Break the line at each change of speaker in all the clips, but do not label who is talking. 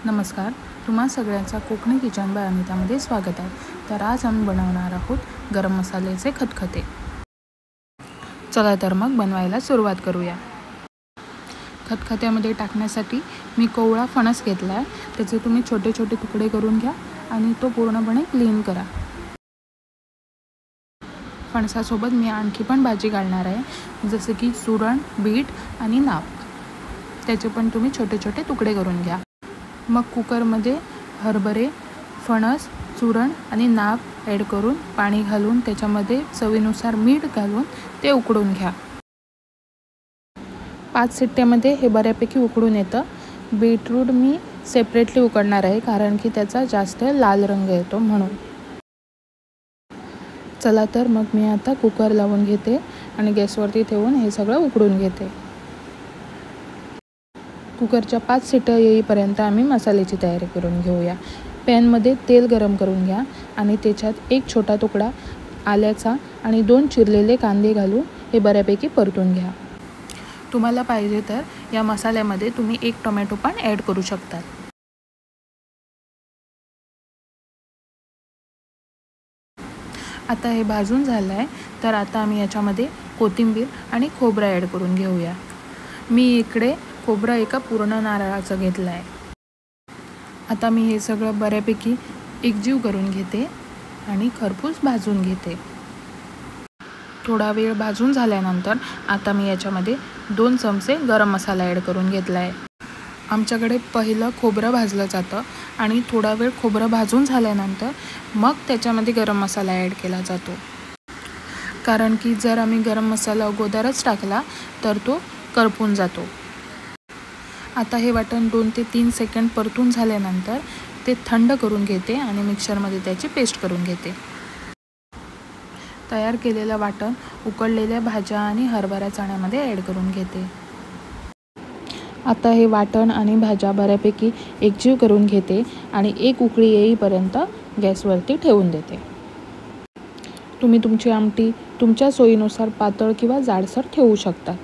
नमस्कार, तुम्हा सगळ्यांचा कोकणी किचन बाय अनितामध्ये स्वागत आहे। तर आज आम्ही बनवणार आहोत गरम मसाल्याचे खतखते। चला तर मग बनवायला सुरुवात करूया। खतखत्यामध्ये टाकण्यासाठी मी कोवळा फणस घेतला आहे। त्याचे तुम्ही छोटे छोटे तुकडे करून घ्या आणि तो पूर्णपणे क्लीन करा। फणसासोबत मी आणखी पण भाजी घालणार आहे, जसे की सुरण, बीट आणि नाप। त्याचे पण तुम्ही छोटे छोटे तुकडे करून घ्या। मग कुकरमध्ये हरभरे, फणस, चूरण आणि नाप ॲड करून पाणी घालून त्याच्यामध्ये चवीनुसार मीठ घालून ते उकडून घ्या। 5 शिट्ट्यामध्ये हे बऱ्यापैकी उकडून येतं। बीटरूट मी सेपरेटली उकडणार आहे, कारण की त्याचा जास्त लाल रंग येतो म्हणून। चला तर मग मी आता कुकर लावून घेते आणि गॅसवरती ठेवून हे सगळं उकडून घेते। कुकरच्या 5 शिट्ट्या येईपर्यंत आम्ही मसाल्याची तयारी करून घेऊया। पॅनमध्ये तेल गरम करून घ्या आणि त्याच्यात एक छोटा तुकडा आल्याचा आणि 2 चिरलेले कांदे घालून हे बऱ्यापैकी परतून घ्या। तुम्हाला पाहिजे तर या मसाल्यामध्ये तुम्ही 1 टोमॅटो पण ॲड करू शकता। आता हे भाजून झालं आहे, तर आता आम्ही याच्यामध्ये कोथिंबीर आणि खोबरं ॲड करून घेऊया। मी इकडे खोबरं एका पूर्ण नारळाचं घेतलं आहे। आता मी हे सगळं बऱ्यापैकी एकजीव करून घेते आणि खरपूस भाजून घेते। थोडा वेळ भाजून झाल्यानंतर आता मी याच्यामध्ये 2 चमचे गरम मसाला ॲड करून घेतला आहे। आमच्याकडे पहिलं खोबरं भाजलं जातं आणि थोडा वेळ खोबरं भाजून झाल्यानंतर मग त्याच्यामध्ये गरम मसाला ॲड केला जातो, कारण की जर आम्ही गरम मसाला अगोदरच टाकला तर तो करपून जातो। आता हे वाटण 2 ते 3 सेकंद परतून झाल्यानंतर ते थंड करून घेते आणि मिक्सरमध्ये त्याची पेस्ट करून घेते। तयार केलेलं वाटण उकडलेल्या भाज्या आणि हरभरा चण्यामध्ये ॲड करून घेते। आता हे वाटण आणि भाज्या बऱ्यापैकी एकजीव करून घेते आणि एक उकळी येईपर्यंत गॅसवरती ठेवून देते। तुम्ही तुमची आमटी तुमच्या सोयीनुसार पातळ किंवा जाडसर ठेवू शकता।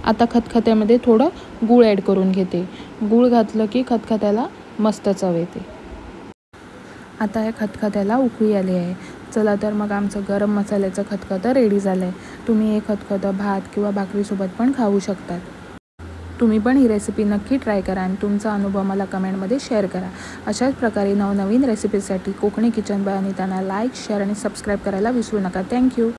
आता खतखत्यामध्ये थोडं गूळ ॲड करून घेते। गूळ घातलं की खतखत्याला मस्त चव येते। आता या खतखत्याला उकळी आली आहे। चला तर मग आमचं गरम मसाल्याचं खतखतं रेडी झालं आहे। तुम्ही हे खतखतं भात किंवा भाकरीसोबत पण खाऊ शकतात। तुम्ही पण ही रेसिपी नक्की ट्राय करा आणि तुमचा अनुभव मला कमेंटमध्ये शेअर करा। अशाच प्रकारे नवनवीन रेसिपीसाठी कोकणी किचन बाय अनिताला लाईक, शेअर आणि सबस्क्राईब करायला विसरू नका। थँक्यू।